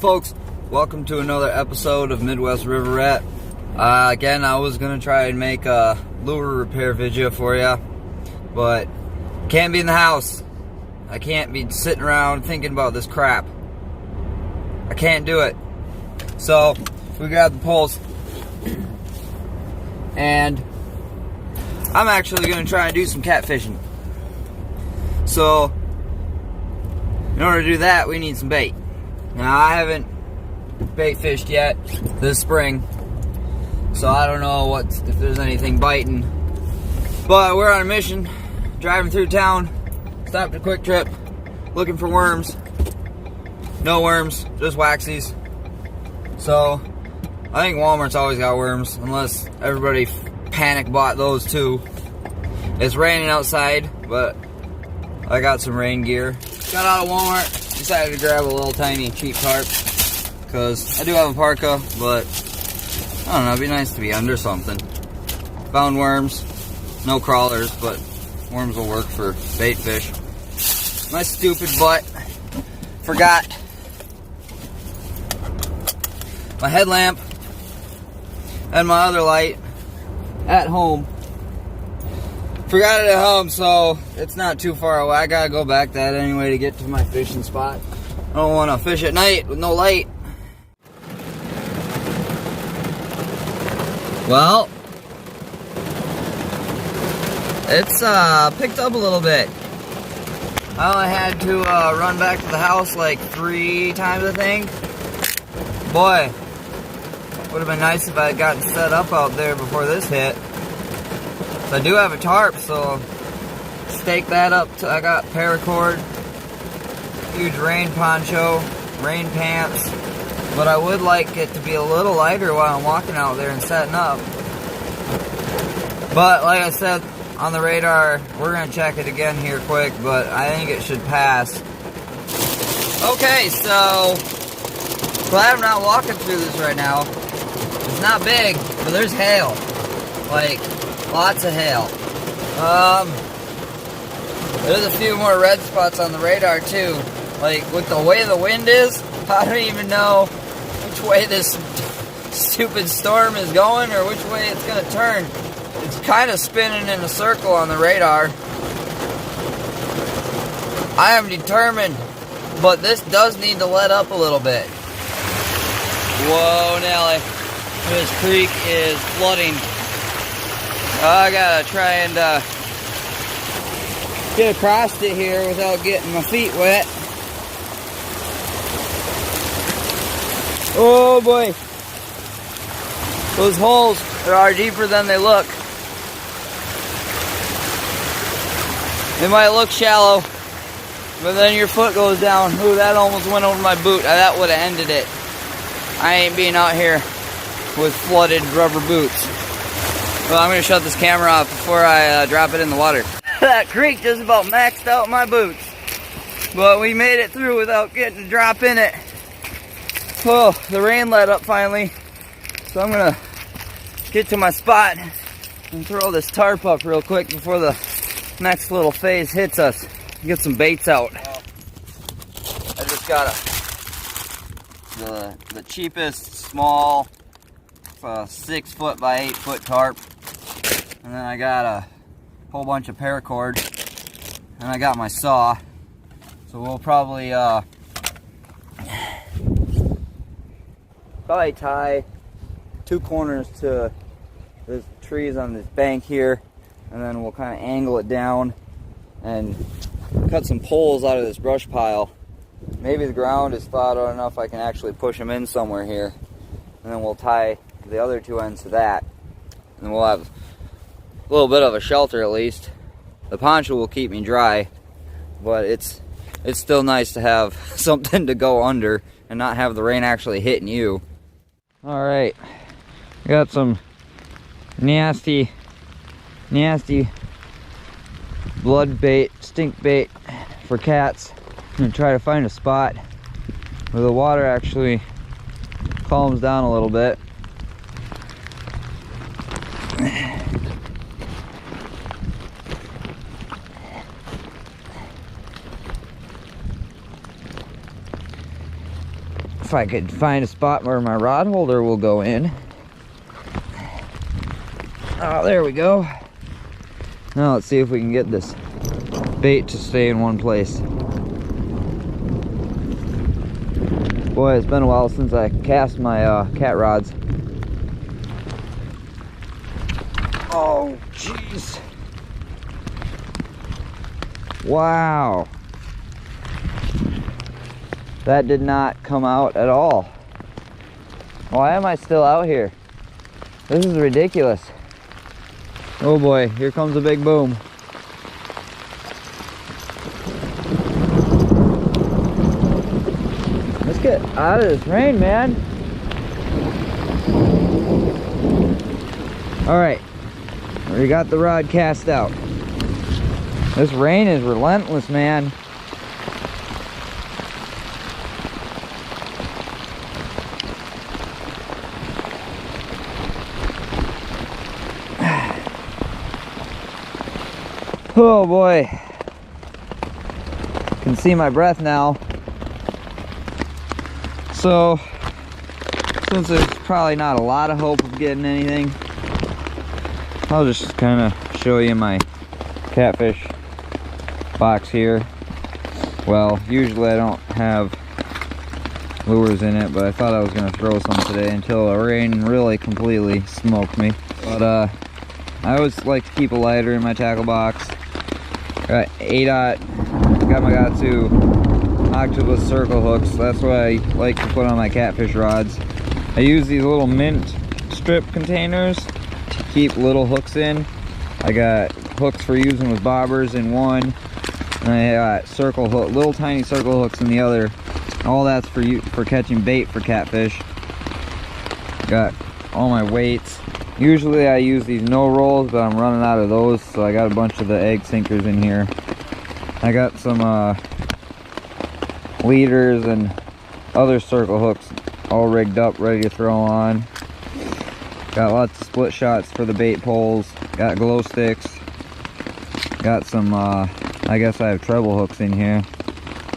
folks? Welcome to another episode of Midwest River Rat. Again, I was gonna try and make a lure repair video for you, but can't be in the house. I can't be sitting around thinking about this crap. I can't do it. So we grabbed the poles, and I'm actually gonna try and do some catfishing. So in order to do that, we need some bait. Now, I haven't bait fished yet this spring, so I don't know if there's anything biting. But we're on a mission, driving through town, stopped at Quick Trip, looking for worms. No worms, just waxies. So I think Walmart's always got worms, unless everybody panic bought those too. It's raining outside, but I got some rain gear. Got out of Walmart, decided to grab a little tiny cheap tarp, because I do have a parka, but I don't know, it'd be nice to be under something. Found worms, no crawlers, but worms will work for bait fish. My stupid butt forgot my headlamp and my other light at home. Forgot it at home, so it's not too far away. I gotta go back that anyway to get to my fishing spot. I don't want to fish at night with no light. Well, it's picked up a little bit. I only had to run back to the house like 3 times, I think. Boy, would have been nice if I had gotten set up out there before this hit. So I do have a tarp, so stake that up. I got paracord, huge rain poncho, rain pants, but I would like it to be a little lighter while I'm walking out there and setting up. But like I said on the radar, we're going to check it again here quick, but I think it should pass. Okay, so glad I'm not walking through this right now. It's not big, but there's hail. Like, lots of hail. There's a few more red spots on the radar too. Like, with the way the wind is, I don't even know which way this stupid storm is going or which way it's gonna turn. It's kind of spinning in a circle on the radar. I am determined, but this does need to let up a little bit. Whoa, Nelly. This creek is flooding. I gotta try and get across it here without getting my feet wet. Oh boy. Those holes are deeper than they look. They might look shallow, but then your foot goes down. Ooh, that almost went over my boot. That would have ended it. I ain't being out here with flooded rubber boots. Well, I'm going to shut this camera off before I drop it in the water. That creek just about maxed out my boots. But we made it through without getting a drop in it. Oh, the rain let up finally. So I'm going to get to my spot and throw this tarp up real quick before the next little phase hits us. Get some baits out. I just got the cheapest small 6 foot by 8 foot tarp. And then I got a whole bunch of paracord, and I got my saw. So we'll probably tie 2 corners to the trees on this bank here, and then we'll kind of angle it down and cut some poles out of this brush pile. Maybe the ground is thawed out enough I can actually push them in somewhere here, and then we'll tie the other 2 ends to that, and we'll have a little bit of a shelter at least. The poncho will keep me dry, but it's still nice to have something to go under and not have the rain actually hitting you. Alright, I got some nasty blood bait, stink bait for cats. I'm gonna try to find a spot where the water actually calms down a little bit. I could find a spot where my rod holder will go in. Oh, there we go. Now let's see if we can get this bait to stay in one place. Boy, it's been a while since I cast my cat rods. Oh, jeez. Wow. That did not come out at all. Why am I still out here? This is ridiculous. Oh boy, here comes a big boom. Let's get out of this rain, man. All right, we got the rod cast out. This rain is relentless, man. Oh boy, can see my breath now. So, since there's probably not a lot of hope of getting anything, I'll just kind of show you my catfish box here. Well, usually I don't have lures in it, but I thought I was going to throw some today until the rain really completely smoked me. But I always like to keep a lighter in my tackle box. Got 8-aught, got my Gatsu octopus circle hooks. That's what I like to put on my catfish rods. I use these little mint strip containers to keep little hooks in. I got hooks for using with bobbers in one, and I got circle hook, little tiny circle hooks in the other. All that's for catching bait for catfish. Got all my weights. Usually I use these no rolls, but I'm running out of those, so I got a bunch of the egg sinkers in here. I got some leaders and other circle hooks all rigged up, ready to throw on. Got lots of split shots for the bait poles. Got glow sticks. Got some, I guess I have treble hooks in here.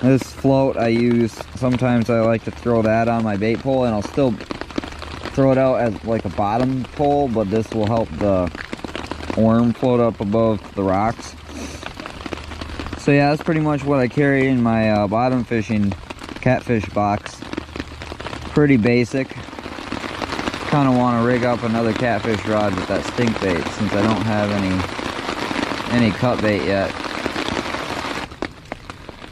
This float I use, sometimes I like to throw that on my bait pole, and I'll still throw it out as like a bottom pole, but this will help the worm float up above the rocks. So yeah, that's pretty much what I carry in my bottom fishing catfish box. Pretty basic. Kind of want to rig up another catfish rod with that stink bait, since I don't have any cut bait yet.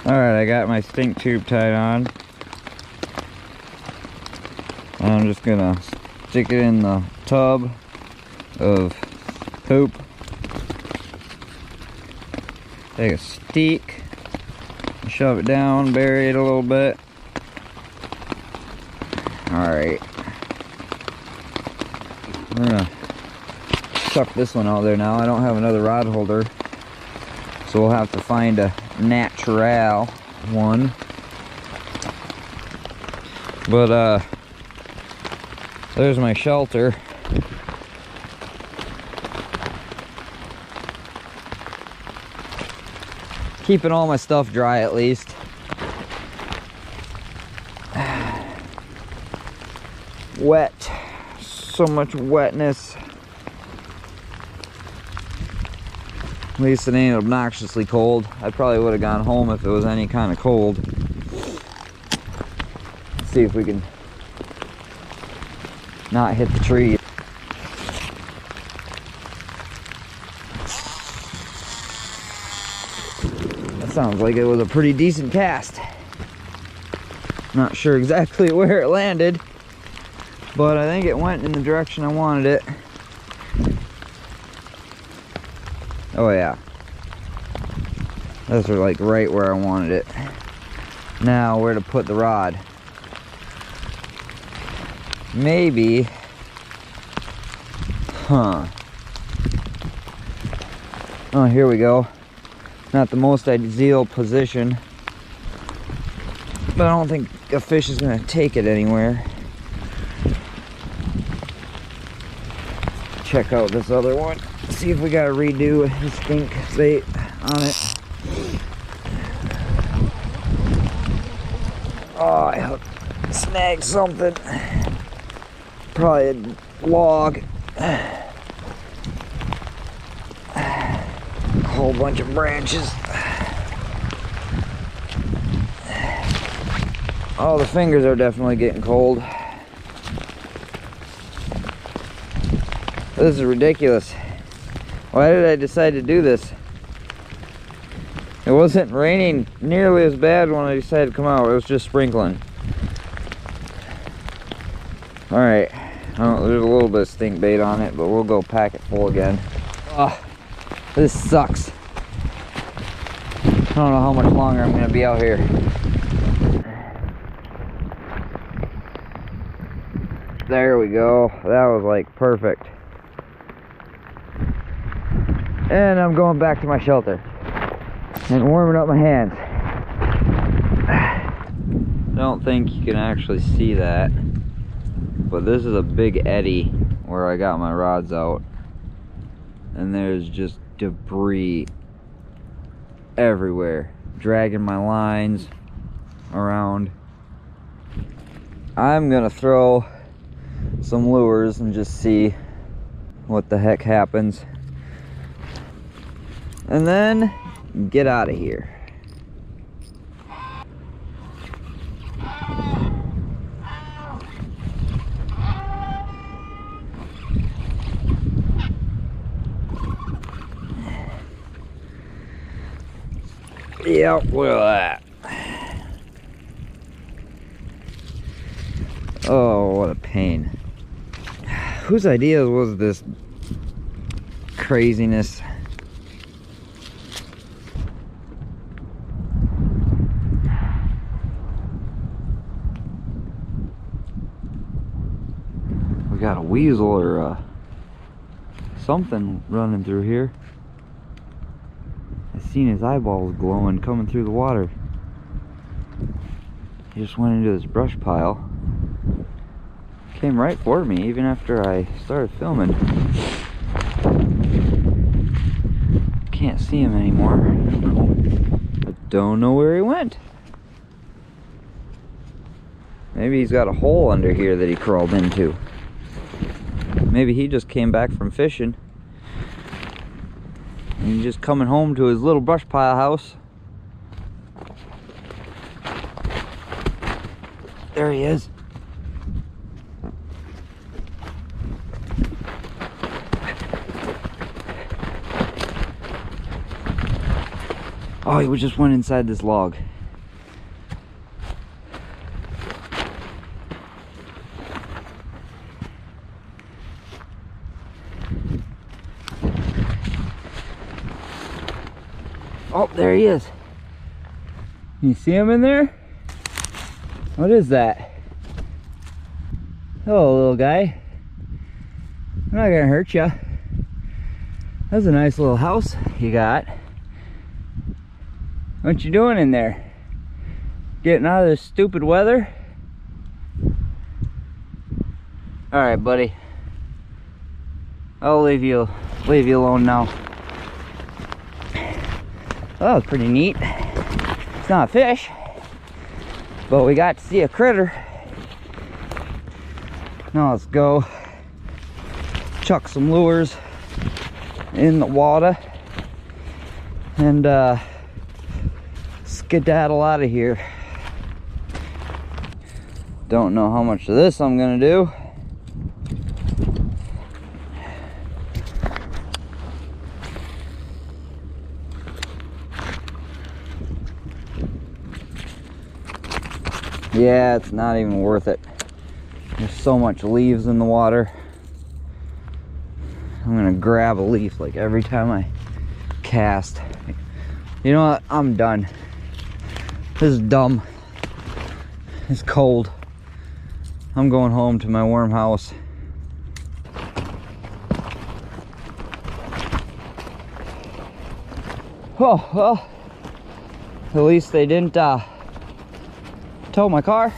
Alright, I got my stink tube tied on. I'm just gonna stick it in the tub of poop. Take a stick, shove it down, bury it a little bit. Alright. We're gonna chuck this one out there now. I don't have another rod holder, so we'll have to find a natural one. But there's my shelter. Keeping all my stuff dry at least. Wet. So much wetness. At least it ain't obnoxiously cold. I probably would have gone home if it was any kind of cold. Let's see if we can not hit the tree. That sounds like it was a pretty decent cast. Not sure exactly where it landed, but I think it went in the direction I wanted it. Oh yeah. Those are like right where I wanted it. Now where to put the rod. Maybe, oh, here we go. Not the most ideal position, but I don't think a fish is gonna take it anywhere. Check out this other one. See if we gotta redo the stink bait on it. Oh, I hooked snag something. Probably a log. A whole bunch of branches. Oh, the fingers are definitely getting cold. This is ridiculous. Why did I decide to do this? It wasn't raining nearly as bad when I decided to come out. It was just sprinkling. Alright. There's a little bit of stink bait on it, but we'll go pack it full again. This sucks. I don't know how much longer I'm going to be out here. There we go. That was like perfect. And I'm going back to my shelter and warming up my hands. I don't think you can actually see that, but this is a big eddy where I got my rods out, and there's just debris everywhere, dragging my lines around. I'm gonna throw some lures and just see what the heck happens, and then get out of here. Yep, look at that. Oh, what a pain. Whose idea was this craziness? We got a weasel or something running through here. I seen his eyeballs glowing coming through the water. He just went into this brush pile. Came right for me even after I started filming. Can't see him anymore. I don't know where he went. Maybe he's got a hole under here that he crawled into. Maybe he just came back from fishing and he's just coming home to his little brush pile house. There he is. Oh, he just went inside this log. Oh, there he is. You see him in there? What is that? Hello, little guy. I'm not gonna hurt you. That's a nice little house you got. What you doing in there? Getting out of this stupid weather? All right, buddy. I'll leave you alone now. Oh, it's pretty neat. It's not a fish, but we got to see a critter. Now let's go chuck some lures in the water and skedaddle out of here. Don't know how much of this I'm gonna do. Yeah, it's not even worth it. There's so much leaves in the water. I'm gonna grab a leaf like every time I cast. You know what? I'm done. This is dumb. It's cold. I'm going home to my warm house. Oh, well, at least they didn't tow my car.